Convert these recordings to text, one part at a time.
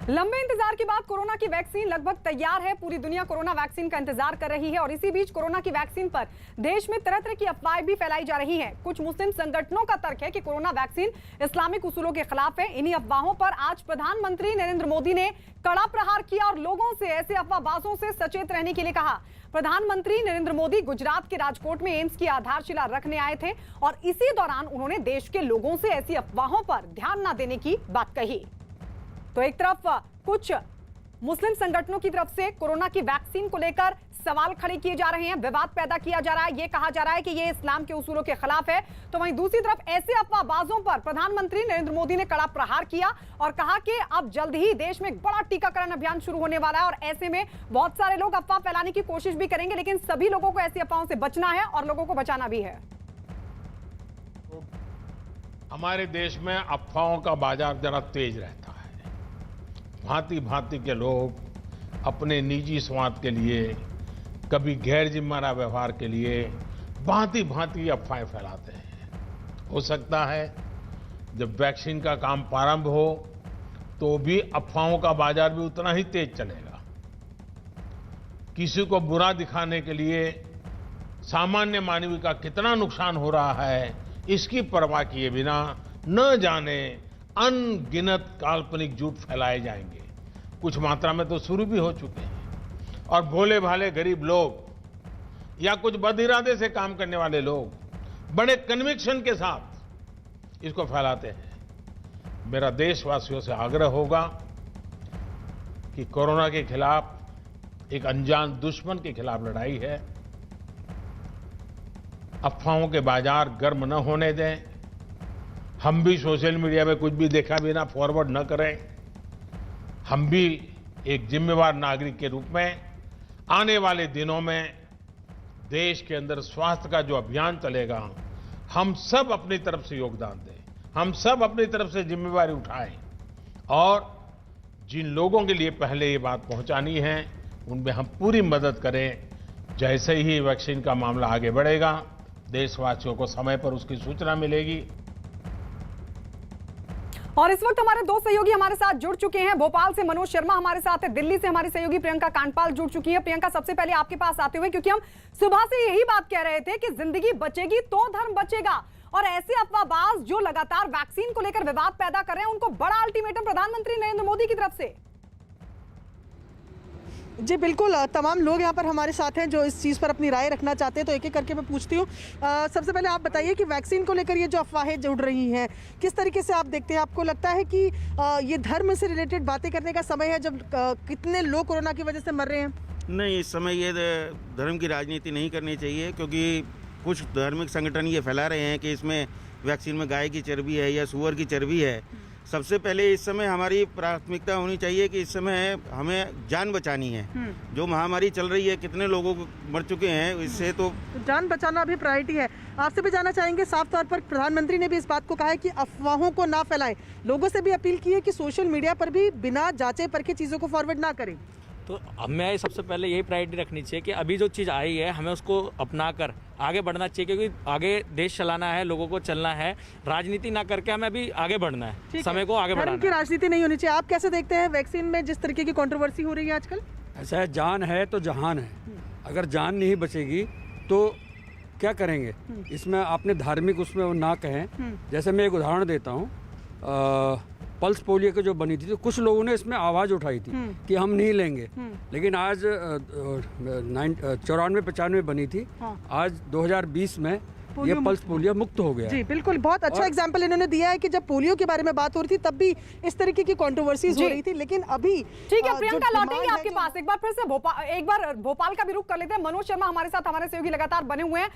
लंबे इंतजार के बाद कोरोना की वैक्सीन लगभग तैयार है। पूरी दुनिया कोरोना वैक्सीन का इंतजार कर रही है और इसी बीच कोरोना की वैक्सीन पर देश में तरह तरह की अफवाहें भी फैलाई जा रही हैं। कुछ मुस्लिम संगठनों का तर्क है कि कोरोना वैक्सीन इस्लामिक उसूलों के खिलाफ है। इन्हीं अफवाहों पर आज प्रधानमंत्री नरेंद्र मोदी ने कड़ा प्रहार किया और लोगों से ऐसे अफवाहबाजों से सचेत रहने के लिए कहा। प्रधानमंत्री नरेंद्र मोदी गुजरात के राजकोट में एम्स की आधारशिला रखने आए थे और इसी दौरान उन्होंने देश के लोगों से ऐसी अफवाहों पर ध्यान न देने की बात कही। तो एक तरफ कुछ मुस्लिम संगठनों की तरफ से कोरोना की वैक्सीन को लेकर सवाल खड़े किए जा रहे हैं, विवाद पैदा किया जा रहा है, ये कहा जा रहा है कि ये इस्लाम के उसूलों के खिलाफ है। तो वहीं दूसरी तरफ ऐसे अफवाहबाजों पर प्रधानमंत्री नरेंद्र मोदी ने कड़ा प्रहार किया और कहा कि अब जल्द ही देश में एक बड़ा टीकाकरण अभियान शुरू होने वाला है और ऐसे में बहुत सारे लोग अफवाह फैलाने की कोशिश भी करेंगे, लेकिन सभी लोगों को ऐसी अफवाहों से बचना है और लोगों को बचाना भी है। हमारे देश में अफवाहों का बाजार जरा तेज रहता है। भांति भांति के लोग अपने निजी स्वार्थ के लिए, कभी गैर जिम्मेदार व्यवहार के लिए भांति भांति अफवाहें फैलाते हैं। हो सकता है जब वैक्सीन का काम प्रारंभ हो तो भी अफवाहों का बाजार भी उतना ही तेज चलेगा। किसी को बुरा दिखाने के लिए सामान्य मानवीय का कितना नुकसान हो रहा है, इसकी परवाह किए बिना न जाने अनगिनत काल्पनिक झूठ फैलाए जाएंगे। कुछ मात्रा में तो शुरू भी हो चुके हैं और भोले भाले गरीब लोग या कुछ बदइरादे से काम करने वाले लोग बड़े कन्विक्शन के साथ इसको फैलाते हैं। मेरा देशवासियों से आग्रह होगा कि कोरोना के खिलाफ एक अनजान दुश्मन के खिलाफ लड़ाई है। अफवाहों के बाजार गर्म न होने दें। हम भी सोशल मीडिया में कुछ भी देखा बिना फॉरवर्ड न करें। हम भी एक जिम्मेवार नागरिक के रूप में आने वाले दिनों में देश के अंदर स्वास्थ्य का जो अभियान चलेगा, हम सब अपनी तरफ से योगदान दें, हम सब अपनी तरफ से जिम्मेवारी उठाएं और जिन लोगों के लिए पहले ये बात पहुंचानी है उनमें हम पूरी मदद करें। जैसे ही वैक्सीन का मामला आगे बढ़ेगा, देशवासियों को समय पर उसकी सूचना मिलेगी। और इस वक्त हमारे दो सहयोगी हमारे साथ जुड़ चुके हैं। भोपाल से मनोज शर्मा हमारे साथ है, दिल्ली से हमारी सहयोगी प्रियंका कांडपाल जुड़ चुकी है। प्रियंका, सबसे पहले आपके पास आते हुए, क्योंकि हम सुबह से यही बात कह रहे थे कि जिंदगी बचेगी तो धर्म बचेगा और ऐसे अफवाहबाज जो लगातार वैक्सीन को लेकर विवाद पैदा कर रहे हैं उनको बड़ा अल्टीमेटम प्रधानमंत्री नरेंद्र मोदी की तरफ से। जी बिल्कुल, तमाम लोग यहाँ पर हमारे साथ हैं जो इस चीज़ पर अपनी राय रखना चाहते हैं, तो एक एक करके मैं पूछती हूँ। सबसे पहले आप बताइए कि वैक्सीन को लेकर ये जो अफवाहें जुड़ रही हैं, किस तरीके से आप देखते हैं? आपको लगता है कि ये धर्म से रिलेटेड बातें करने का समय है जब कितने लोग कोरोना की वजह से मर रहे हैं? नहीं, इस समय ये धर्म की राजनीति नहीं करनी चाहिए, क्योंकि कुछ धार्मिक संगठन ये फैला रहे हैं कि इसमें वैक्सीन में गाय की चर्बी है या सूअर की चर्बी है। सबसे पहले इस समय हमारी प्राथमिकता होनी चाहिए कि इस समय हमें जान बचानी है। जो महामारी चल रही है, कितने लोगों को मर चुके हैं, इससे तो जान बचाना भी प्रायोरिटी है। आपसे भी जानना चाहेंगे, साफ तौर पर प्रधानमंत्री ने भी इस बात को कहा है कि अफवाहों को ना फैलाएं। लोगों से भी अपील की है कि सोशल मीडिया पर भी बिना जांचे परखे चीज़ों को फॉरवर्ड ना करें। तो हमें सबसे पहले यही प्रायोरिटी रखनी चाहिए कि अभी जो चीज़ आई है हमें उसको अपना कर आगे बढ़ना चाहिए, क्योंकि आगे देश चलाना है, लोगों को चलना है, राजनीति ना करके हमें अभी आगे बढ़ना है, समय को आगे बढ़ाना है। धर्म की राजनीति नहीं होनी चाहिए। आप कैसे देखते हैं वैक्सीन में जिस तरीके की कंट्रोवर्सी हो रही है आजकल? ऐसा है, जान है तो जहान है। अगर जान नहीं बचेगी तो क्या करेंगे? इसमें आपने धार्मिक उसमें वो ना कहें। जैसे मैं एक उदाहरण देता हूँ, पल्स पोलियो की जो बनी थी तो कुछ लोगों ने इसमें आवाज़ उठाई थी कि हम नहीं लेंगे, लेकिन आज 94-95 बनी थी। आज 2020 में ये पल्स पोलियो मुक्त हो गया। जी बिल्कुल, बहुत अच्छा एग्जांपल इन्होंने दिया है कि जब पोलियो के बारे में बात हो रही थी तब भी इस तरीके की कंट्रोवर्सीज हो रही थी, लेकिन अभी ठीक है। प्रियंका, लौटेंगे आपके पास। एक बार फिर से भोपाल का भी रुख कर लेते हैं। मनोज शर्मा हमारे साथ, हमारे सहयोगी लगातार बने हुए हैं।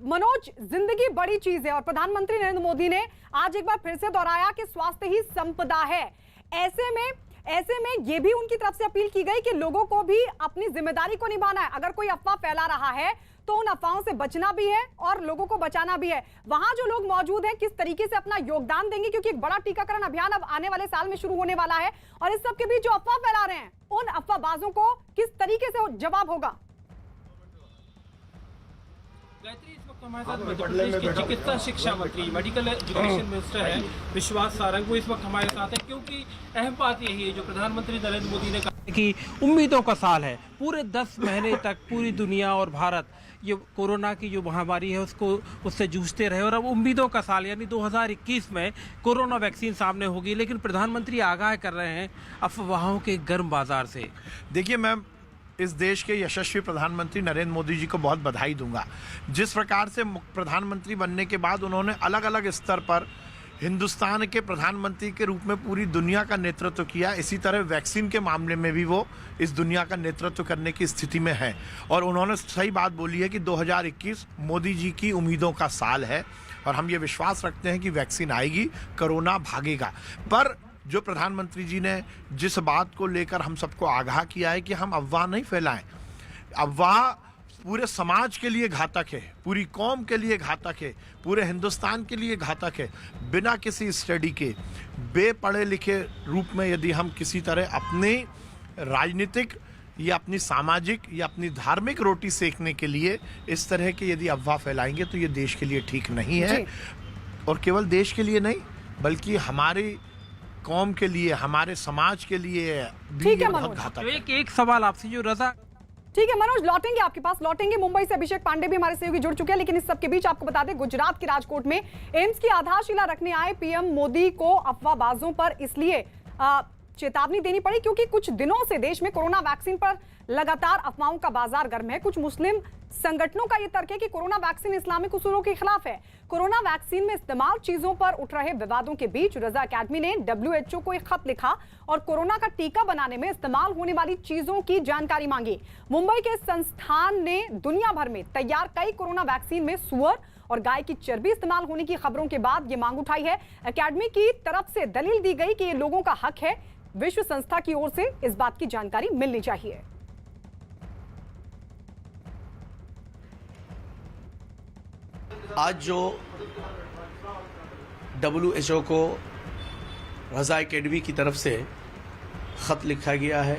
मनोज, जिंदगी बड़ी चीज है और प्रधानमंत्री नरेंद्र मोदी ने आज एक बार फिर से दोहराया कि स्वास्थ्य ही संपदा है। ऐसे में ये भी उनकी तरफ से अपील की गई कि लोगों को भी अपनी जिम्मेदारी को निभाना है। अगर कोई अफवाह फैला रहा है तो उन अफवाहों से बचना भी है और लोगों को बचाना भी है। वहां जो लोग मौजूद हैं किस तरीके से अपना योगदान देंगे, क्योंकि एक बड़ा टीकाकरण अभियान अब आने वाले साल में शुरू होने वाला है और इस सब के बीच जो अफवाह फैला रहे हैं उन अफवाहबाजों को किस तरीके से जवाब होगा? गायत्री, हमारे साथ मध्य प्रदेश के चिकित्सा शिक्षा मंत्री मेडिकल एजुकेशन मिनिस्टर है विश्वास सारंग, वो इस वक्त हमारे साथ है क्योंकि अहम बात यही है जो प्रधानमंत्री नरेंद्र मोदी ने कहा कि उम्मीदों का साल है। पूरे 10 महीने तक पूरी दुनिया और भारत ये कोरोना की जो महामारी है उससे जूझते रहे और अब उम्मीदों का साल यानी 2021 में कोरोना वैक्सीन सामने होगी, लेकिन प्रधानमंत्री आगाह कर रहे हैं अफवाहों के गर्म बाजार से। देखिए, मैं इस देश के यशस्वी प्रधानमंत्री नरेंद्र मोदी जी को बहुत बधाई दूंगा। जिस प्रकार से प्रधानमंत्री बनने के बाद उन्होंने अलग अलग स्तर पर हिंदुस्तान के प्रधानमंत्री के रूप में पूरी दुनिया का नेतृत्व किया, इसी तरह वैक्सीन के मामले में भी वो इस दुनिया का नेतृत्व करने की स्थिति में है। और उन्होंने सही बात बोली है कि 2021 मोदी जी की उम्मीदों का साल है और हम ये विश्वास रखते हैं कि वैक्सीन आएगी, कोरोना भागेगा। पर जो प्रधानमंत्री जी ने जिस बात को लेकर हम सबको आगाह किया है कि हम अफवाह नहीं फैलाएं, अफवाह पूरे समाज के लिए घातक है, पूरी कौम के लिए घातक है, पूरे हिंदुस्तान के लिए घातक है। बिना किसी स्टडी के बेपढ़े लिखे रूप में यदि हम किसी तरह अपनी राजनीतिक या अपनी सामाजिक या अपनी धार्मिक रोटी सेकने के लिए इस तरह के यदि अफवाह फैलाएंगे तो ये देश के लिए ठीक नहीं है। और केवल देश के लिए नहीं बल्कि हमारी कौम के लिए, हमारे समाज के लिए भी ये बहुत घातक है। एक सवाल आपसे जो रजा ठीक है मनोज, लौटेंगे आपके पास, लौटेंगे। मुंबई से अभिषेक पांडे भी हमारे सहयोगी जुड़ चुके हैं, लेकिन इस सब के बीच आपको बता दें गुजरात के राजकोट में एम्स की आधारशिला रखने आए पीएम मोदी को अफवाहबाजों पर इसलिए चेतावनी देनी पड़ी क्योंकि कुछ दिनों से देश में कोरोना वैक्सीन पर लगातार अफवाहों का बाजार गर्म है। कुछ मुस्लिम संगठनों का यह तर्क है कि कोरोना वैक्सीन इस्लामिक उसूलों के खिलाफ है। कोरोना वैक्सीन में इस्तेमाल चीजों पर उठ रहे विवादों के बीच रजा अकेडमी ने WHO को एक खत लिखा और कोरोना का टीका बनाने में इस्तेमाल होने वाली चीजों की जानकारी मांगी। मुंबई के संस्थान ने दुनिया भर में तैयार कई कोरोना वैक्सीन में सुअर और गाय की चर्बी इस्तेमाल होने की खबरों के बाद ये मांग उठाई है। अकेडमी की तरफ से दलील दी गई कि ये लोगों का हक है, विश्व संस्था की ओर से इस बात की जानकारी मिलनी चाहिए। आज जो WHO को रजा एकेडमी की तरफ से ख़त लिखा गया है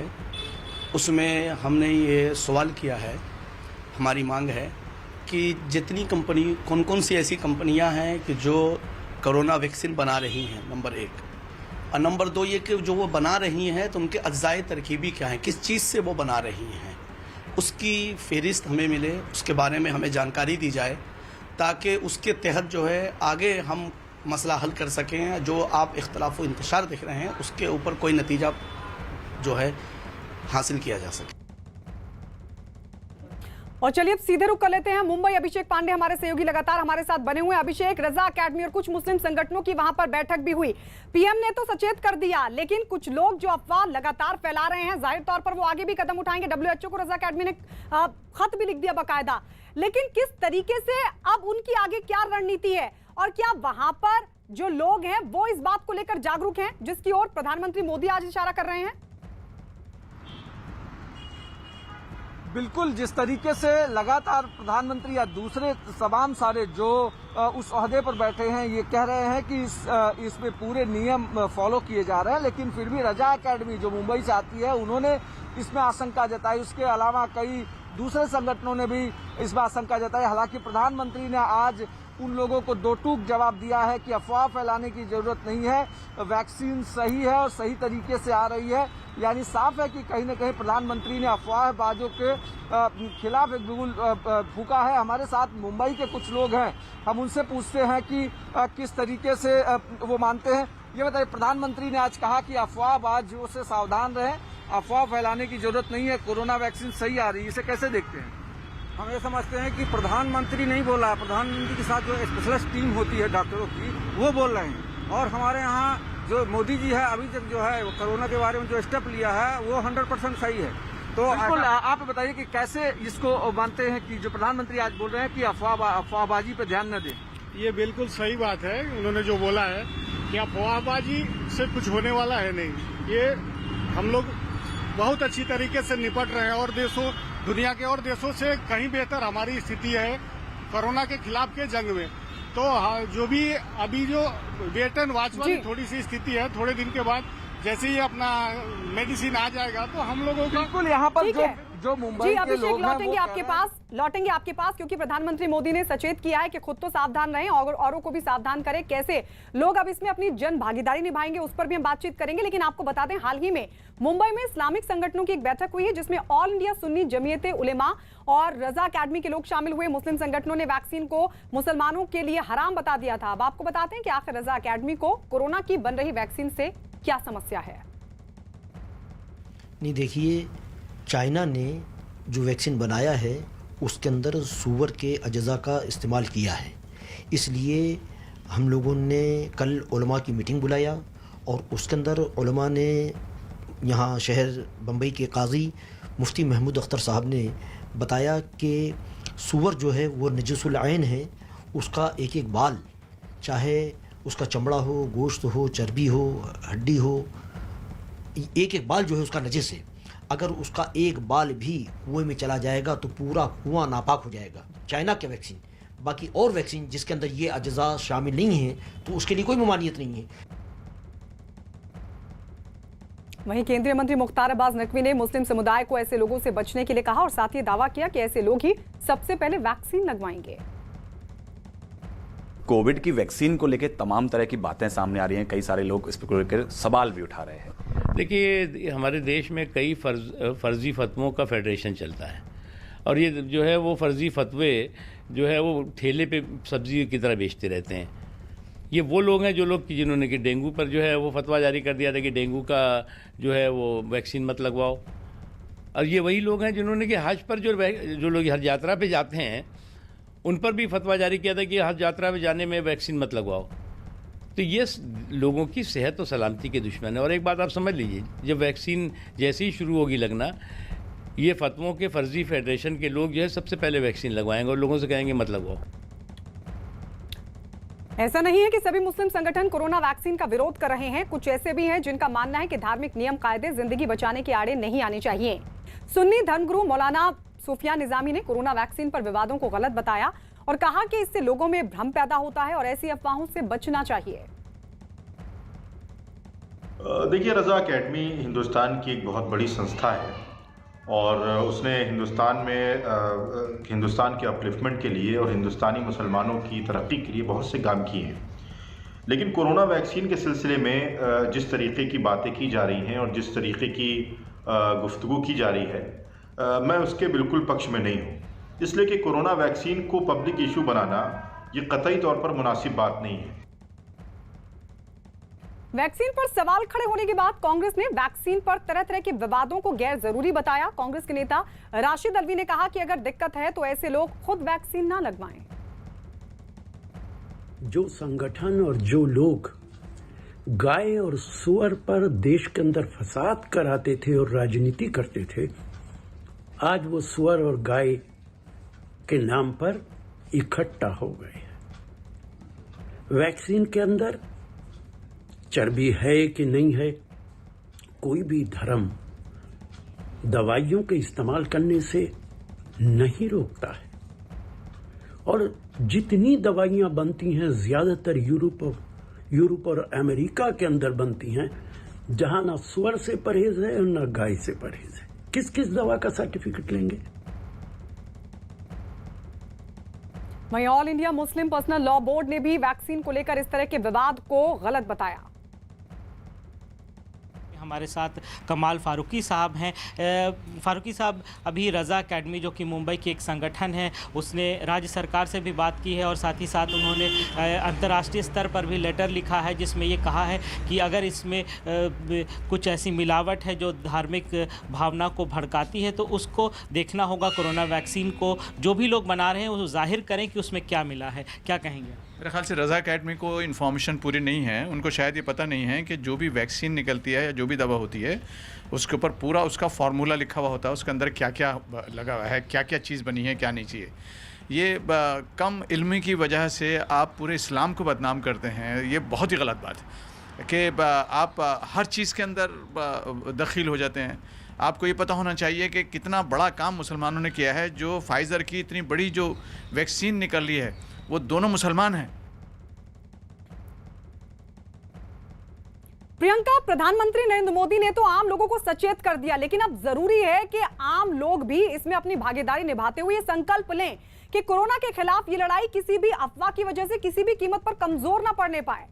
उसमें हमने ये सवाल किया है, हमारी मांग है कि जितनी कंपनी कौन कौन सी ऐसी कंपनियां हैं कि जो कोरोना वैक्सीन बना रही हैं, नंबर 1, और नंबर 2 ये कि जो वो बना रही हैं तो उनके अज्जाए तरकीबी क्या हैं, किस चीज़ से वो बना रही हैं, उसकी फहरिस्त हमें मिले, उसके बारे में हमें जानकारी दी जाए ताकि उसके तहत जो है आगे हम मसला हल कर सकें। जो आप इख्तलाफ व इंतशार देख रहे हैं उसके ऊपर कोई नतीजा जो है हासिल किया जा सके। और चलिए अब सीधे रुक कर लेते हैं मुंबई। अभिषेक पांडे हमारे सहयोगी लगातार हमारे साथ बने हुए हैं। अभिषेक, रजा अकेडमी और कुछ मुस्लिम संगठनों की वहां पर बैठक भी हुई। पीएम ने तो सचेत कर दिया, लेकिन कुछ लोग जो अफवाह लगातार फैला रहे हैं जाहिर तौर पर वो आगे भी कदम उठाएंगे। WHO को रजा अकेडमी ने खत भी लिख दिया बाकायदा, लेकिन किस तरीके से अब उनकी आगे क्या रणनीति है और क्या वहां पर जो लोग हैं वो इस बात को लेकर जागरूक हैं जिसकी ओर प्रधानमंत्री मोदी आज इशारा कर रहे हैं? बिल्कुल, जिस तरीके से लगातार प्रधानमंत्री या दूसरे तमाम सारे जो उस ओहदे पर बैठे हैं ये कह रहे हैं कि इसमें पूरे नियम फॉलो किए जा रहे हैं, लेकिन फिर भी रजा अकेडमी जो मुंबई से आती है उन्होंने इसमें आशंका जताई। उसके अलावा कई दूसरे संगठनों ने भी इसमें आशंका जताई। हालांकि प्रधानमंत्री ने आज उन लोगों को दो टूक जवाब दिया है कि अफवाह फैलाने की जरूरत नहीं है, वैक्सीन सही है और सही तरीके से आ रही है। यानी साफ है कि कहीं न कहीं प्रधानमंत्री ने अफवाहबाजों के खिलाफ एक बिगुल फूका है। हमारे साथ मुंबई के कुछ लोग हैं, हम उनसे पूछते हैं कि किस तरीके से वो मानते हैं। ये बताइए, प्रधानमंत्री ने आज कहा कि अफवाहबाजों से सावधान रहें, अफवाह फैलाने की जरूरत नहीं है, कोरोना वैक्सीन सही आ रही है, इसे कैसे देखते हैं? हम ये समझते हैं कि प्रधानमंत्री नहीं बोला, प्रधानमंत्री के साथ जो स्पेशलिस्ट टीम होती है डॉक्टरों की वो बोल रहे हैं। और हमारे यहाँ जो मोदी जी है अभी तक जो है कोरोना के बारे में जो स्टेप लिया है वो 100% सही है। तो आप बताइए कि कैसे इसको मानते हैं कि जो प्रधानमंत्री आज बोल रहे हैं कि अफवाहबाजी पे ध्यान न दें? ये बिल्कुल सही बात है, उन्होंने जो बोला है कि अफवाहबाजी से कुछ होने वाला है नहीं। ये हम लोग बहुत अच्छी तरीके से निपट रहे हैं और दुनिया के और देशों से कहीं बेहतर हमारी स्थिति है कोरोना के खिलाफ के जंग में। तो जो भी अभी जो वेट एंड वॉच वाली थोड़ी सी स्थिति है, थोड़े दिन के बाद जैसे ही अपना मेडिसिन आ जाएगा तो हम लोगों को बिल्कुल यहाँ पर जो मुंबई जी के अभिषेक लोग हैं लौटेंगे आपके पास क्योंकि प्रधानमंत्री मोदी ने सचेत किया है कि खुद तो सावधान रहें और औरों को भी सावधान करें। कैसे लोग अब इसमें अपनी जन भागीदारी निभाएंगे उस पर भी हम बातचीत करेंगे, लेकिन आपको बता दें हाल ही में मुंबई में इस्लामिक संगठनों की एक बैठक हुई है जिसमें ऑल इंडिया सुन्नी जमीयत उलेमा और रजा अकेडमी के लोग शामिल हुए। मुस्लिम संगठनों ने वैक्सीन को मुसलमानों के लिए हराम बता दिया था। अब आपको बताते हैं कि आखिर रजा अकेडमी को कोरोना की बन रही वैक्सीन से क्या समस्या है। नहीं, देखिए, चाइना ने जो वैक्सीन बनाया है उसके अंदर सूअर के अज्जा का इस्तेमाल किया है, इसलिए हम लोगों ने कल उलमा की मीटिंग बुलाया और उसके अंदर उलमा ने यहाँ शहर बम्बई के काजी मुफ्ती महमूद अख्तर साहब ने बताया कि सूअर जो है वो नजसुल ऐन है, उसका एक एक बाल, चाहे उसका चमड़ा हो, गोश्त हो, चर्बी हो, हड्डी हो, एक एक बाल जो है उसका नजिस है। अगर उसका एक बाल भी कुएं में चला जाएगा तो पूरा कुआं नापाक हो जाएगा। चाइना के वैक्सीन, बाकी और वैक्सीन जिसके अंदर ये अज्जा शामिल नहीं है तो उसके लिए कोई ममानियत नहीं है। वहीं केंद्रीय मंत्री मुख्तार अब्बास नकवी ने मुस्लिम समुदाय को ऐसे लोगों से बचने के लिए कहा और साथ ही दावा किया कि ऐसे लोग ही सबसे पहले वैक्सीन लगवाएंगे। कोविड की वैक्सीन को लेकर तमाम तरह की बातें सामने आ रही हैं, कई सारे लोग इस पर लेकर सवाल भी उठा रहे हैं। देखिए, हमारे देश में कई फर्जी फतवों का फेडरेशन चलता है और ये जो है वो फर्जी फतवे जो है वो ठेले पे सब्जी की तरह बेचते रहते हैं। ये वो लोग हैं जिन्होंने कि डेंगू पर जो है वो फतवा जारी कर दिया था कि डेंगू का जो है वो वैक्सीन मत लगवाओ, और ये वही लोग हैं जिन्होंने कि हज पर जो लोग हज यात्रा पे जाते हैं उन पर भी फतवा जारी किया था कि हज यात्रा में जाने में वैक्सीन मत लगवाओ। तो ये लोगों की सेहत और सलामती के दुश्मन है। और एक बात आप समझ लीजिए, जब वैक्सीन जैसे ही शुरू होगी लगना, ये फतवों के फर्जी फेडरेशन के लोग जो है सबसे पहले वैक्सीन लगवाएंगे और लोगों से कहेंगे मत लगवाओ। ऐसा नहीं है कि सभी मुस्लिम संगठन कोरोना वैक्सीन का विरोध कर रहे हैं। कुछ ऐसे भी हैं जिनका मानना है कि धार्मिक नियम कायदे जिंदगी बचाने के आड़े नहीं आने चाहिए। सुन्नी धर्मगुरु मौलाना सूफिया निजामी ने कोरोना वैक्सीन पर विवादों को गलत बताया और कहा कि इससे लोगों में भ्रम पैदा होता है और ऐसी अफवाहों से बचना चाहिए। देखिए, रजा अकेडमी हिंदुस्तान की एक बहुत बड़ी संस्था है और उसने हिंदुस्तान के अपलिफ्टमेंट के लिए और हिंदुस्तानी मुसलमानों की तरक्की के लिए बहुत से काम किए हैं। लेकिन कोरोना वैक्सीन के सिलसिले में जिस तरीके की बातें की जा रही हैं और जिस तरीके की गुफ्तगू की जा रही है, मैं उसके बिल्कुल पक्ष में नहीं हूँ, इसलिए कि कोरोना वैक्सीन को पब्लिक इशू बनाना ये कतई तौर पर मुनासिब बात नहीं है। वैक्सीन पर सवाल खड़े होने के बाद कांग्रेस ने वैक्सीन पर तरह तरह के विवादों को गैर जरूरी बताया। कांग्रेस के नेता राशिद अल्वी ने कहा कि अगर दिक्कत है तो ऐसे लोग खुद वैक्सीन ना लगवाएं। जो संगठन और जो लोग गाय और सुअर पर देश के अंदर फसाद कराते थे और राजनीति करते थे, आज वो सुअर और गाय के नाम पर इकट्ठा हो गए। वैक्सीन के अंदर चर्बी है कि नहीं है, कोई भी धर्म दवाइयों के इस्तेमाल करने से नहीं रोकता है। और जितनी दवाइयां बनती हैं ज्यादातर यूरोप और अमेरिका के अंदर बनती हैं, जहां ना सुअर से परहेज है और ना गाय से परहेज है। किस किस दवा का सर्टिफिकेट लेंगे? वहीं all India Muslim personal law board ने भी वैक्सीन को लेकर इस तरह के विवाद को गलत बताया। हमारे साथ कमाल फारूकी साहब हैं। फारूकी साहब, अभी रजा अकेडमी जो कि मुंबई की एक संगठन है, उसने राज्य सरकार से भी बात की है और साथ ही साथ उन्होंने अंतर्राष्ट्रीय स्तर पर भी लेटर लिखा है जिसमें ये कहा है कि अगर इसमें कुछ ऐसी मिलावट है जो धार्मिक भावना को भड़काती है तो उसको देखना होगा। कोरोना वैक्सीन को जो भी लोग बना रहे हैं वो जाहिर करें कि उसमें क्या मिला है। क्या कहेंगे? मेरे ख्याल से रजा अकेडमी को इन्फॉर्मेशन पूरी नहीं है, उनको शायद ये पता नहीं है कि जो भी वैक्सीन निकलती है या जो भी दवा होती है उसके ऊपर पूरा उसका फार्मूला लिखा हुआ होता है, उसके अंदर क्या क्या लगा हुआ है, क्या क्या चीज़ बनी है, क्या नहीं चाहिए। ये कम इल्मी की वजह से आप पूरे इस्लाम को बदनाम करते हैं, ये बहुत ही गलत बात है कि आप हर चीज़ के अंदर दखील हो जाते हैं। आपको ये पता होना चाहिए कि कितना बड़ा काम मुसलमानों ने किया है। जो फाइज़र की इतनी बड़ी जो वैक्सीन निकली है वो दोनों मुसलमान हैं। प्रियंका, प्रधानमंत्री नरेंद्र मोदी ने तो आम लोगों को सचेत कर दिया, लेकिन अब जरूरी है कि आम लोग भी इसमें अपनी भागीदारी निभाते हुए संकल्प लें कि कोरोना के खिलाफ ये लड़ाई किसी भी अफवाह की वजह से किसी भी कीमत पर कमजोर ना पड़ने पाए।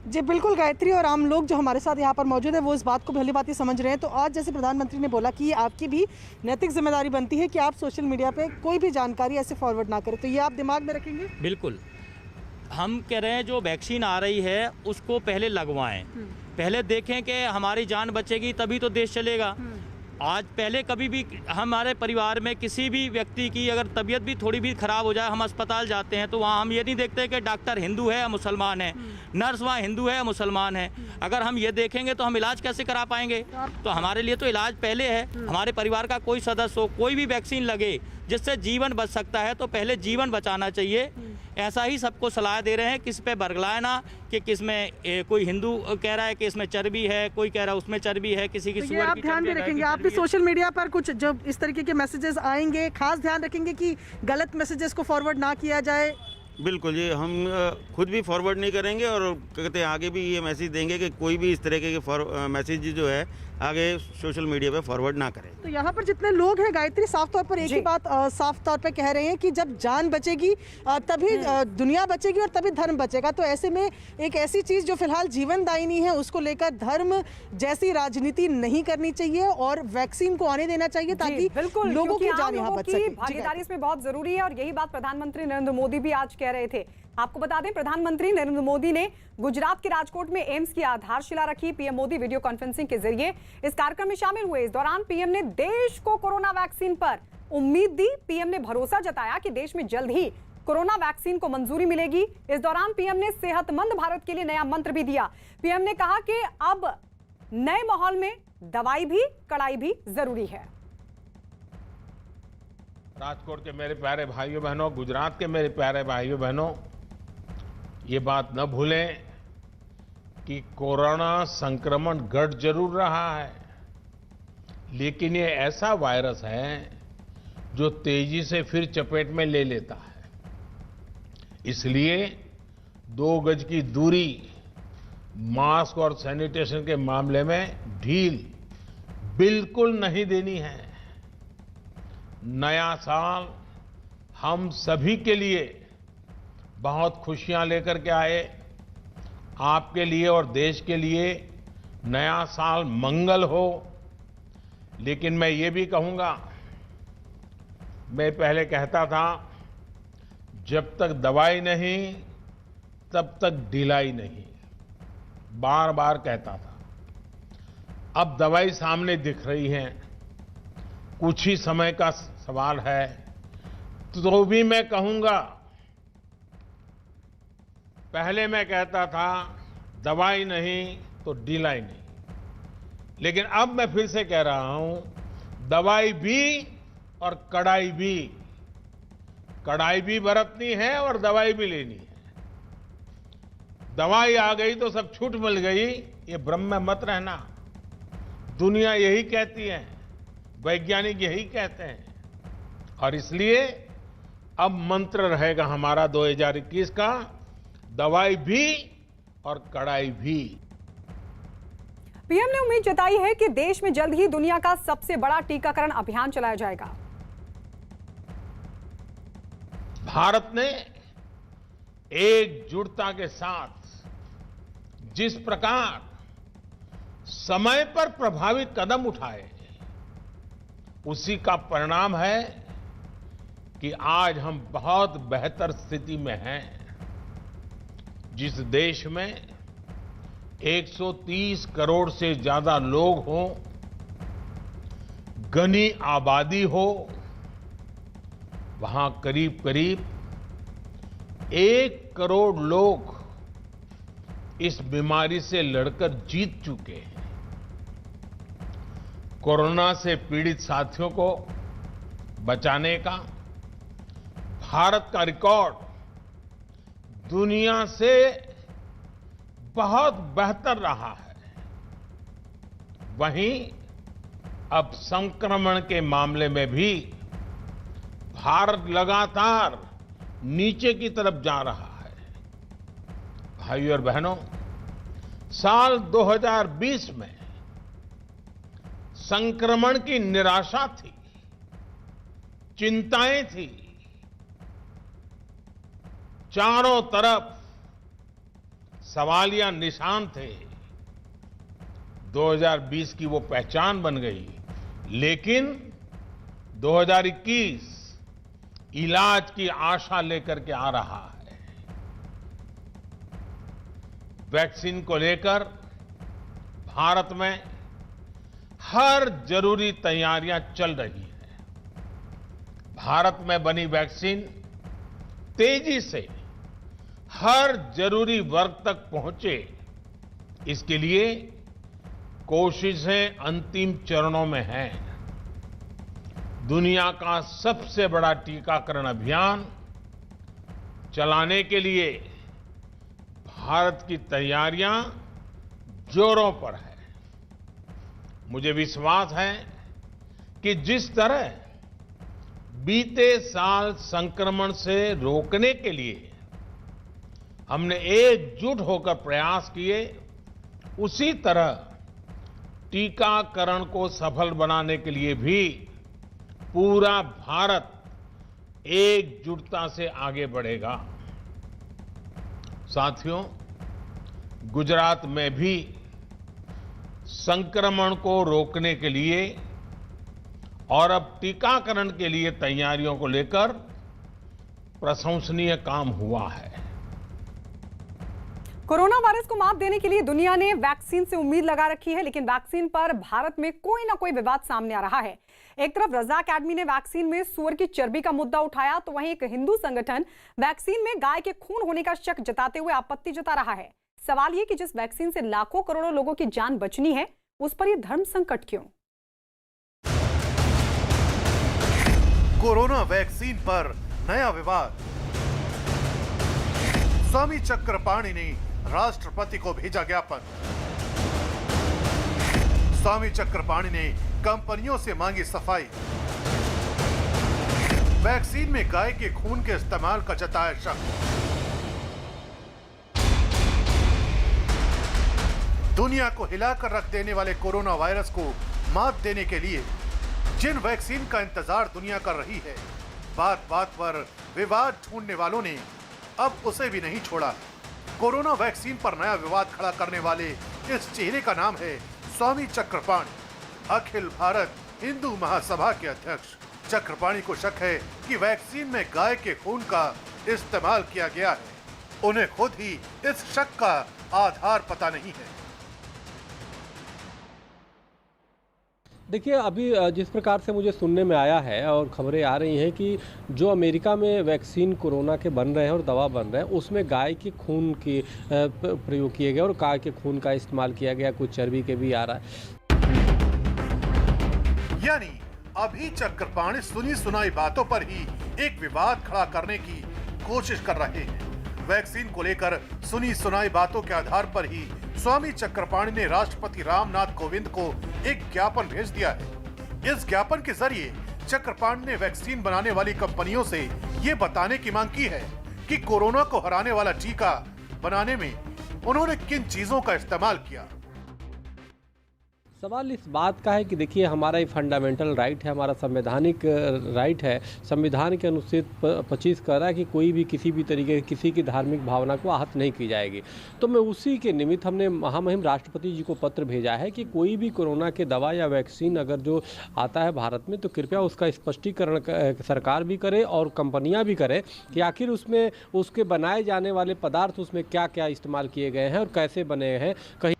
जी बिल्कुल गायत्री, और आम लोग जो हमारे साथ यहाँ पर मौजूद है वो इस बात को भली भांति समझ रहे हैं। तो आज जैसे प्रधानमंत्री ने बोला कि आपकी भी नैतिक जिम्मेदारी बनती है कि आप सोशल मीडिया पे कोई भी जानकारी ऐसे फॉरवर्ड ना करें, तो ये आप दिमाग में रखेंगे? बिल्कुल, हम कह रहे हैं जो वैक्सीन आ रही है उसको पहले लगवाएं, पहले देखें कि हमारी जान बचेगी तभी तो देश चलेगा। आज पहले कभी भी हमारे परिवार में किसी भी व्यक्ति की अगर तबीयत भी थोड़ी भी खराब हो जाए, हम अस्पताल जाते हैं तो वहाँ हम ये नहीं देखते कि डॉक्टर हिंदू है या मुसलमान है, नर्स वहाँ हिंदू है या मुसलमान है। अगर हम ये देखेंगे तो हम इलाज कैसे करा पाएंगे? तो हमारे लिए तो इलाज पहले है। हमारे परिवार का कोई सदस्य हो, कोई भी वैक्सीन लगे जिससे जीवन बच सकता है तो पहले जीवन बचाना चाहिए। ऐसा ही सबको सलाह दे रहे हैं, किस पे बरगलाए ना कि किसमें कोई हिंदू कह रहा है कि इसमें चर्बी है, कोई कह रहा है उसमें चर्बी है, किसी की तो ये सुअर आप की ध्यान भी चर्बी है, रखेंगे, आप भी सोशल मीडिया पर कुछ जब इस तरीके के मैसेजेस आएंगे खास ध्यान रखेंगे कि गलत मैसेजेस को फॉरवर्ड ना किया जाए? बिल्कुल जी, हम खुद भी फॉरवर्ड नहीं करेंगे और कहते हैं आगे भी ये मैसेज देंगे कि कोई भी इस तरीके के मैसेज जो है आगे सोशल मीडिया पे फॉरवर्ड ना करें। तो यहाँ पर जितने लोग हैं गायत्री, साफ तौर पर एक ही बात साफ तौर पे कह रहे हैं कि जब जान बचेगी तभी दुनिया बचेगी और तभी धर्म बचेगा। तो ऐसे में एक ऐसी चीज जो फिलहाल जीवनदायिनी है उसको लेकर धर्म जैसी राजनीति नहीं करनी चाहिए और वैक्सीन को आने देना चाहिए ताकि लोगों की जान यहाँ बच सके। भागीदारी इसमें बहुत जरूरी है और यही बात प्रधानमंत्री नरेंद्र मोदी भी आज कह रहे थे। आपको बता दें, प्रधानमंत्री नरेंद्र मोदी ने गुजरात के राजकोट में एम्स की आधारशिला रखी। पीएम मोदी वीडियो कॉन्फ्रेंसिंग के जरिए इस कार्यक्रम में शामिल हुए। इस दौरान पीएम ने देश को कोरोना वैक्सीन पर उम्मीद दी। पीएम ने भरोसा जताया कि देश में जल्द ही कोरोना वैक्सीन को मंजूरी मिलेगी। इस दौरान पीएम ने सेहतमंद भारत के लिए नया मंत्र भी दिया। पीएम ने कहा कि अब नए माहौल में दवाई भी कड़ाई भी जरूरी है। राजकोट के मेरे प्यारे भाइयों बहनों, गुजरात के मेरे प्यारे भाइयों बहनों, ये बात न भूलें कि कोरोना संक्रमण घट जरूर रहा है, लेकिन ये ऐसा वायरस है जो तेजी से फिर चपेट में ले लेता है। इसलिए 2 गज की दूरी, मास्क और सैनिटेशन के मामले में ढील बिल्कुल नहीं देनी है। नया साल हम सभी के लिए बहुत खुशियां लेकर के आए। आपके लिए और देश के लिए नया साल मंगल हो। लेकिन मैं ये भी कहूंगा, मैं पहले कहता था जब तक दवाई नहीं तब तक ढिलाई नहीं, बार बार कहता था। अब दवाई सामने दिख रही है, कुछ ही समय का सवाल है, तो भी मैं कहूंगा, पहले मैं कहता था दवाई नहीं तो ढिलाई नहीं, लेकिन अब मैं फिर से कह रहा हूं, दवाई भी और कड़ाई भी। कड़ाई भी बरतनी है और दवाई भी लेनी है। दवाई आ गई तो सब छूट मिल गई, ये भ्रम में मत रहना। दुनिया यही कहती है, वैज्ञानिक यही कहते हैं, और इसलिए अब मंत्र रहेगा हमारा 2021 का, दवाई भी और कड़ाई भी। पीएम ने उम्मीद जताई है कि देश में जल्द ही दुनिया का सबसे बड़ा टीकाकरण अभियान चलाया जाएगा। भारत ने एकजुटता के साथ जिस प्रकार समय पर प्रभावी कदम उठाए, उसी का परिणाम है कि आज हम बहुत बेहतर स्थिति में हैं। जिस देश में 130 करोड़ से ज्यादा लोग हों, घनी आबादी हो, वहां करीब करीब 1 करोड़ लोग इस बीमारी से लड़कर जीत चुके हैं। कोरोना से पीड़ित साथियों को बचाने का भारत का रिकॉर्ड दुनिया से बहुत बेहतर रहा है। वहीं अब संक्रमण के मामले में भी भारत लगातार नीचे की तरफ जा रहा है। भाइयों और बहनों, साल 2020 में संक्रमण की निराशा थी, चिंताएं थी, चारों तरफ सवालिया निशान थे। 2020 की वो पहचान बन गई, लेकिन 2021 इलाज की आशा लेकर के आ रहा है। वैक्सीन को लेकर भारत में हर जरूरी तैयारियां चल रही हैं। भारत में बनी वैक्सीन तेजी से हर जरूरी वर्ग तक पहुंचे, इसके लिए कोशिशें अंतिम चरणों में हैं। दुनिया का सबसे बड़ा टीकाकरण अभियान चलाने के लिए भारत की तैयारियां जोरों पर है। मुझे विश्वास है कि जिस तरह बीते साल संक्रमण से रोकने के लिए हमने एकजुट होकर प्रयास किए, उसी तरह टीकाकरण को सफल बनाने के लिए भी पूरा भारत एकजुटता से आगे बढ़ेगा। साथियों, गुजरात में भी संक्रमण को रोकने के लिए और अब टीकाकरण के लिए तैयारियों को लेकर प्रशंसनीय काम हुआ है। कोरोना वायरस को मात देने के लिए दुनिया ने वैक्सीन से उम्मीद लगा रखी है, लेकिन वैक्सीन पर भारत में कोई ना कोई विवाद सामने आ रहा है। एक तरफ रजा अकेडमी ने वैक्सीन में सुअर की चर्बी का मुद्दा उठाया, तो वहीं एक हिंदू संगठन वैक्सीन में गाय के खून होने का शक जताते हुए आपत्ति जता रहा है। सवाल ये कि जिस वैक्सीन से लाखों करोड़ों लोगों की जान बचनी है, उस पर यह धर्म संकट क्यों? कोरोना वैक्सीन पर नया विवाद। स्वामी चक्रपाणी ने राष्ट्रपति को भेजा ज्ञापन। स्वामी चक्रपाणी ने कंपनियों से मांगी सफाई। वैक्सीन में गाय के खून के इस्तेमाल का जताया शक। दुनिया को हिलाकर रख देने वाले कोरोना वायरस को मात देने के लिए जिन वैक्सीन का इंतजार दुनिया कर रही है, बात बात पर विवाद ढूंढने वालों ने अब उसे भी नहीं छोड़ा। कोरोना वैक्सीन पर नया विवाद खड़ा करने वाले इस चेहरे का नाम है स्वामी चक्रपाणी, अखिल भारत हिंदू महासभा के अध्यक्ष। चक्रपाणी को शक है कि वैक्सीन में गाय के खून का इस्तेमाल किया गया है। उन्हें खुद ही इस शक का आधार पता नहीं है। देखिए, अभी जिस प्रकार से मुझे सुनने में आया है और खबरें आ रही हैं कि जो अमेरिका में वैक्सीन कोरोना के बन रहे हैं और दवा बन रहे हैं, उसमें गाय के खून की प्रयोग किए गए और गाय के खून का इस्तेमाल किया गया, कुछ चर्बी के भी आ रहा है। यानी अभी चक्रपाणी सुनी सुनाई बातों पर ही एक विवाद खड़ा करने की कोशिश कर रहे हैं। वैक्सीन को लेकर सुनी सुनाई बातों के आधार पर ही स्वामी चक्रपाणी ने राष्ट्रपति रामनाथ कोविंद को एक ज्ञापन भेज दिया है। इस ज्ञापन के जरिए चक्रपाणी ने वैक्सीन बनाने वाली कंपनियों से ये बताने की मांग की है कि कोरोना को हराने वाला टीका बनाने में उन्होंने किन चीजों का इस्तेमाल किया। सवाल इस बात का है कि देखिए, हमारा ये फंडामेंटल राइट है, हमारा संवैधानिक राइट है। संविधान के अनुच्छेद 25 कह रहा है कि कोई भी किसी भी तरीके किसी की धार्मिक भावना को आहत नहीं की जाएगी। तो मैं उसी के निमित्त हमने महामहिम राष्ट्रपति जी को पत्र भेजा है कि कोई भी कोरोना के दवा या वैक्सीन अगर जो आता है भारत में, तो कृपया उसका स्पष्टीकरण सरकार भी करे और कंपनियाँ भी करें कि आखिर उसमें उसके बनाए जाने वाले पदार्थ उसमें क्या क्या इस्तेमाल किए गए हैं और कैसे बने हैं। कहीं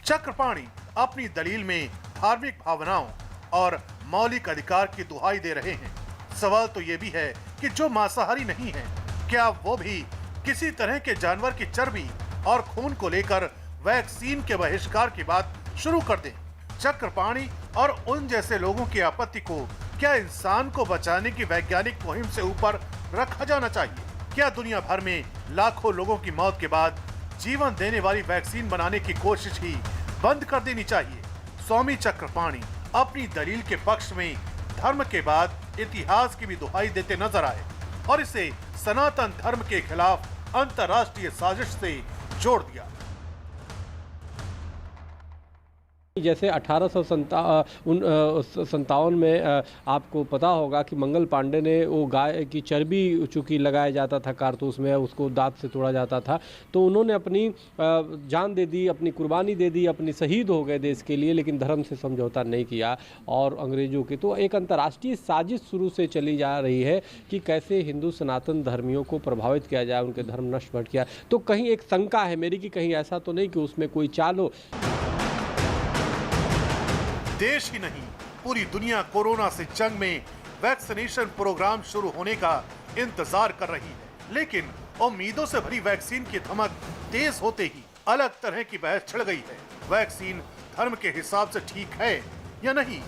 चक्रपाणी अपनी दलील में धार्मिक भावनाओं और मौलिक अधिकार की दुहाई दे रहे हैं। सवाल तो ये भी है कि जो मांसाहारी नहीं है, क्या वो भी किसी तरह के जानवर की चर्बी और खून को लेकर वैक्सीन के बहिष्कार की बात शुरू कर दें। चक्रपाणी और उन जैसे लोगों की आपत्ति को क्या इंसान को बचाने की वैज्ञानिक मुहिम से ऊपर रखा जाना चाहिए? क्या दुनिया भर में लाखों लोगों की मौत के बाद जीवन देने वाली वैक्सीन बनाने की कोशिश ही बंद कर देनी चाहिए? स्वामी चक्रपाणी अपनी दलील के पक्ष में धर्म के बाद इतिहास की भी दुहाई देते नजर आए और इसे सनातन धर्म के खिलाफ अंतर्राष्ट्रीय साजिश से जोड़ दिया। जैसे 1857 में आपको पता होगा कि मंगल पांडे ने वो गाय की चर्बी चूँकि लगाया जाता था कारतूस में, उसको दांत से तोड़ा जाता था, तो उन्होंने अपनी जान दे दी, अपनी कुर्बानी दे दी, अपनी शहीद हो गए देश के लिए, लेकिन धर्म से समझौता नहीं किया। और अंग्रेज़ों की तो एक अंतर्राष्ट्रीय साजिश शुरू से चली जा रही है कि कैसे हिंदू सनातन धर्मियों को प्रभावित किया जाए, उनके धर्म नष्ट भट किया। तो कहीं एक शंका है मेरी कि कहीं ऐसा तो नहीं कि उसमें कोई चाल हो। देश ही नहीं पूरी दुनिया कोरोना से जंग में वैक्सीनेशन प्रोग्राम शुरू होने का इंतजार कर रही है, लेकिन उम्मीदों से भरी वैक्सीन की धमक तेज होते ही अलग तरह की बहस छिड़ गई है। वैक्सीन धर्म के हिसाब से ठीक है या नहीं,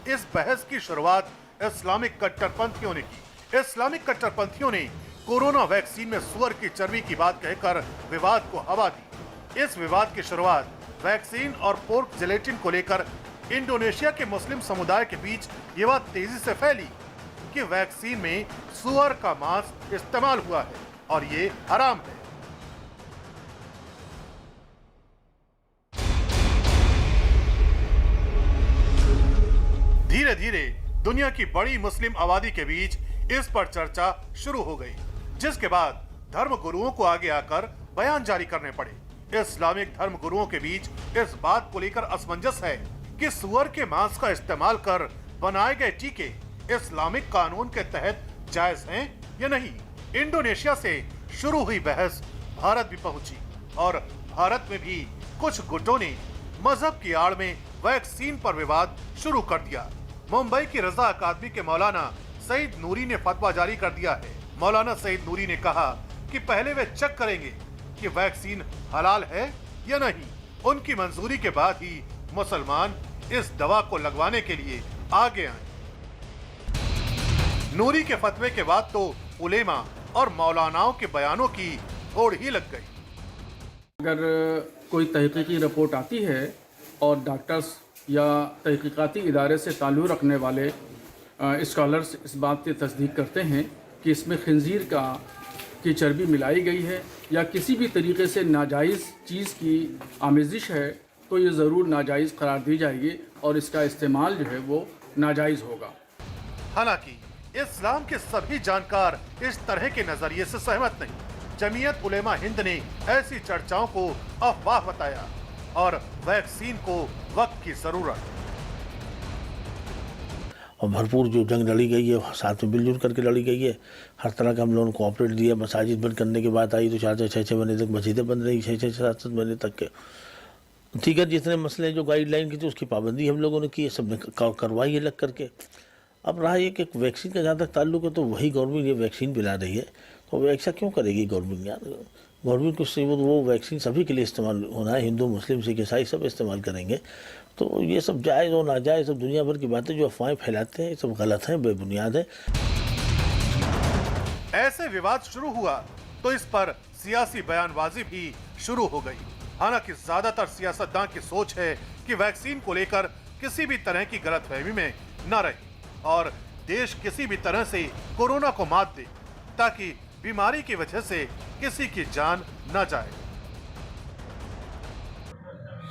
इस बहस की शुरुआत इस्लामिक कट्टरपंथियों ने की। इस्लामिक कट्टरपंथियों ने कोरोना वैक्सीन में सुअर की चर्बी की बात कहकर विवाद को हवा दी। इस विवाद की शुरुआत वैक्सीन और पोर्क जिलेटिन को लेकर इंडोनेशिया के मुस्लिम समुदाय के बीच ये बात तेजी से फैली कि वैक्सीन में सुअर का मांस इस्तेमाल हुआ है और ये हराम है। धीरे धीरे दुनिया की बड़ी मुस्लिम आबादी के बीच इस पर चर्चा शुरू हो गई, जिसके बाद धर्म गुरुओं को आगे आकर बयान जारी करने पड़े। इस्लामिक धर्म गुरुओं के बीच इस बात को लेकर असमंजस है कि सुअर के मांस का इस्तेमाल कर बनाए गए टीके इस्लामिक कानून के तहत जायज हैं या नहीं। इंडोनेशिया से शुरू हुई बहस भारत भी पहुंची और भारत में भी कुछ गुटों ने मजहब की आड़ में वैक्सीन पर विवाद शुरू कर दिया। मुंबई की रजा अकादमी के मौलाना सईद नूरी ने फतवा जारी कर दिया है। मौलाना सईद नूरी ने कहा कि पहले वे चेक करेंगे कि वैक्सीन हलाल है या नहीं। उनकी मंजूरी के बाद ही मुसलमान इस दवा को लगवाने के लिए आगे आए। नूरी के फतवे के बाद तो उलेमा और मौलानाओं के बयानों की होड़ ही लग गई। अगर कोई तहकीकी रिपोर्ट आती है और डॉक्टर्स या तहकीकाती इदारे से ताल्लुक़ रखने वाले स्कॉलर्स इस बात की तस्दीक करते हैं कि इसमें खिंजीर की चर्बी मिलाई गई है या किसी भी तरीके से नाजायज़ चीज़ की आमेजिश है, तो ये ज़रूर नाजायज़ करार दी जाएगी और इसका इस्तेमाल जो है वो नाजायज़ होगा। हालांकि इस्लाम के सभी जानकार इस तरह के नजरिए से सहमत नहीं। जमीयत उलेमा हिंद ने ऐसी चर्चाओं को अफवाह बताया और वैक्सीन को वक्त की जरूरत। और भरपूर जो जंग लड़ी गई है साथ में मिलजुल करके लड़ी गई है। हर तरह का हम लोगों ने कोऑपरेट दिया। मसाजिद बंद करने की बात आई तो 4-6 महीने तक मस्जिदें बंद रही, 6-7 महीने तक के। ठीक है, जितने मसले जो गाइडलाइन की थी उसकी पाबंदी हम लोगों ने की, सब ने करवाई है लग करके। अब रहा ये कि वैक्सीन का जहाँ तक ताल्लुक है तो वही गवर्नमेंट ये वैक्सीन पिला रही है, तो ऐसा क्यों करेगी गवर्नमेंट? यार गवर्नमेंट को वो वैक्सीन सभी के लिए इस्तेमाल होना है, हिंदू मुस्लिम सिख ईसाई सब इस्तेमाल करेंगे। तो ये सब जायज़ और नाजायज़ सब दुनिया भर की बातें जो अफवाहें फैलाते हैं ये सब गलत हैं, बेबुनियाद है। ऐसे विवाद शुरू हुआ तो इस पर सियासी बयानबाजी भी शुरू हो गई। हालांकि ज्यादातर सियासतदान की सोच है कि वैक्सीन को लेकर किसी भी तरह की गलतफहमी में न रहे और देश किसी भी तरह से कोरोना को मात दे, ताकि बीमारी की वजह से किसी की जान न जाए।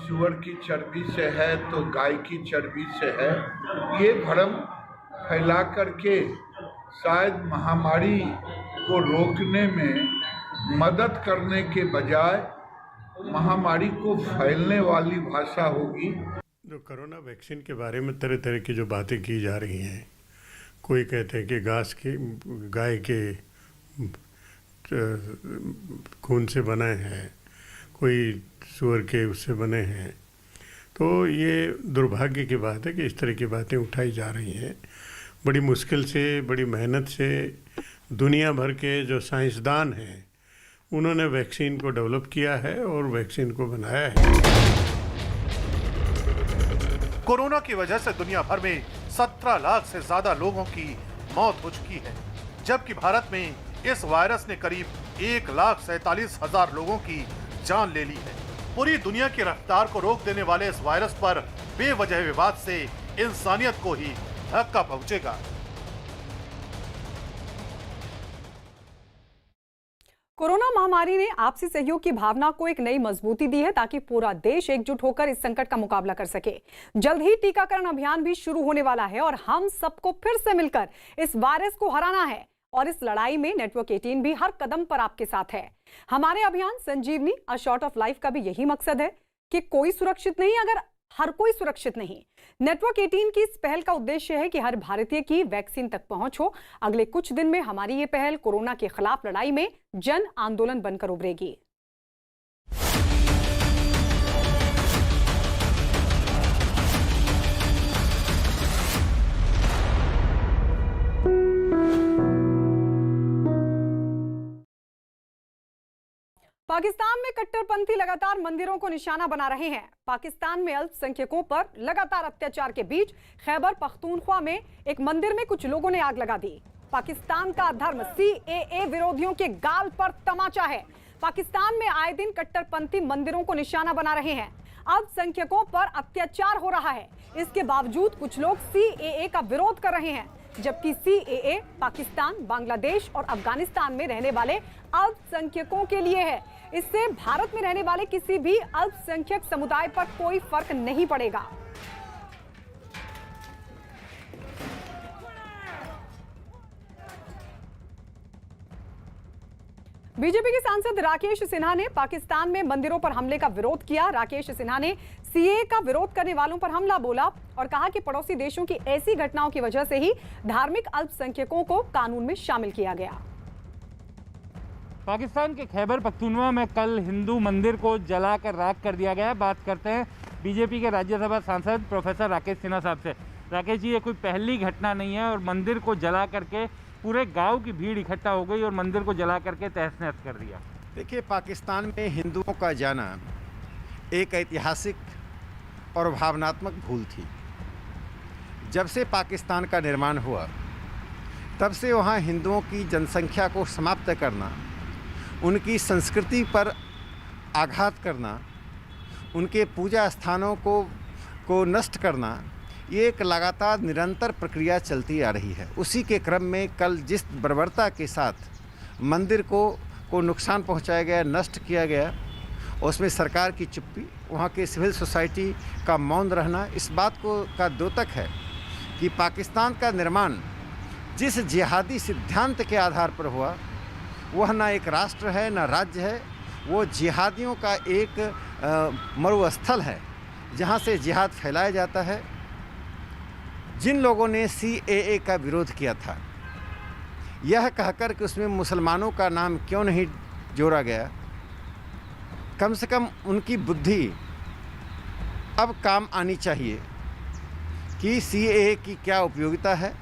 सुअर की चर्बी से है तो गाय की चर्बी से है, ये भ्रम फैला करके शायद महामारी को रोकने में मदद करने के बजाय महामारी को फैलने वाली भाषा होगी। जो कोरोना वैक्सीन के बारे में तरह तरह की जो बातें की जा रही हैं, कोई कहते हैं कि गाय के खून से बने हैं, कोई सुअर के उससे बने हैं, तो ये दुर्भाग्य की बात है कि इस तरह की बातें उठाई जा रही हैं। बड़ी मुश्किल से, बड़ी मेहनत से दुनिया भर के जो साइंसदान हैं उन्होंने वैक्सीन को डेवलप किया है और वैक्सीन को बनाया है। कोरोना की वजह से दुनिया भर में 17 लाख से ज्यादा लोगों की मौत हो चुकी है, जबकि भारत में इस वायरस ने करीब 1,47,000 लोगों की जान ले ली है। पूरी दुनिया की रफ्तार को रोक देने वाले इस वायरस पर बेवजह विवाद से इंसानियत को ही धक्का पहुंचेगा। कोरोना महामारी ने आपसी सहयोग की भावना को एक नई मजबूती दी है ताकि पूरा देश एकजुट होकर इस संकट का मुकाबला कर सके। जल्द ही टीकाकरण अभियान भी शुरू होने वाला है और हम सबको फिर से मिलकर इस वायरस को हराना है और इस लड़ाई में नेटवर्क 18 भी हर कदम पर आपके साथ है। हमारे अभियान संजीवनी अ शॉट ऑफ लाइफ का भी यही मकसद है कि कोई सुरक्षित नहीं अगर हर कोई सुरक्षित नहीं। नेटवर्क 18 की इस पहल का उद्देश्य है कि हर भारतीय की वैक्सीन तक पहुंच हो। अगले कुछ दिन में हमारी ये पहल कोरोना के खिलाफ लड़ाई में जन आंदोलन बनकर उभरेगी। पाकिस्तान में कट्टरपंथी लगातार मंदिरों को निशाना बना रहे हैं। पाकिस्तान में अल्पसंख्यकों पर लगातार अत्याचार के बीच खैबर पख्तूनख्वा में एक मंदिर में कुछ लोगों ने आग लगा दी। पाकिस्तान का धर्म CAA विरोधियों के गाल पर तमाचा है। पाकिस्तान में आए दिन कट्टरपंथी मंदिरों को निशाना बना रहे हैं। अल्पसंख्यकों पर अत्याचार हो रहा है। इसके बावजूद कुछ लोग CAA का विरोध कर रहे हैं, जबकि CAA पाकिस्तान, बांग्लादेश और अफगानिस्तान में रहने वाले अल्पसंख्यकों के लिए है। इससे भारत में रहने वाले किसी भी अल्पसंख्यक समुदाय पर कोई फर्क नहीं पड़ेगा। बीजेपी के सांसद राकेश सिन्हा ने पाकिस्तान में मंदिरों पर हमले का विरोध किया। राकेश सिन्हा ने CAA का विरोध करने वालों पर हमला बोला और कहा कि पड़ोसी देशों की ऐसी घटनाओं की वजह से ही धार्मिक अल्पसंख्यकों को कानून में शामिल किया गया। पाकिस्तान के खैबर पख्तूनख्वा में कल हिंदू मंदिर को जलाकर राख कर दिया गया। बात करते हैं बीजेपी के राज्यसभा सांसद प्रोफेसर राकेश सिन्हा साहब से। राकेश जी, ये कोई पहली घटना नहीं है और मंदिर को जला करके पूरे गांव की भीड़ इकट्ठा हो गई और मंदिर को जला करके तहस-नहस कर दिया। देखिए, पाकिस्तान में हिंदुओं का जाना एक ऐतिहासिक और भावनात्मक भूल थी। जब से पाकिस्तान का निर्माण हुआ तब से वहाँ हिंदुओं की जनसंख्या को समाप्त करना, उनकी संस्कृति पर आघात करना, उनके पूजा स्थानों को नष्ट करना, ये एक लगातार निरंतर प्रक्रिया चलती आ रही है। उसी के क्रम में कल जिस बर्बरता के साथ मंदिर को नुकसान पहुंचाया गया, नष्ट किया गया, उसमें सरकार की चुप्पी, वहाँ के सिविल सोसाइटी का मौन रहना इस बात का द्योतक है कि पाकिस्तान का निर्माण जिस जिहादी सिद्धांत के आधार पर हुआ वह ना एक राष्ट्र है ना राज्य है, वो जिहादियों का एक मरुस्थल है जहाँ से जिहाद फैलाया जाता है। जिन लोगों ने CAA का विरोध किया था, यह कहकर कि उसमें मुसलमानों का नाम क्यों नहीं जोड़ा गया, कम से कम उनकी बुद्धि अब काम आनी चाहिए कि CAA की क्या उपयोगिता है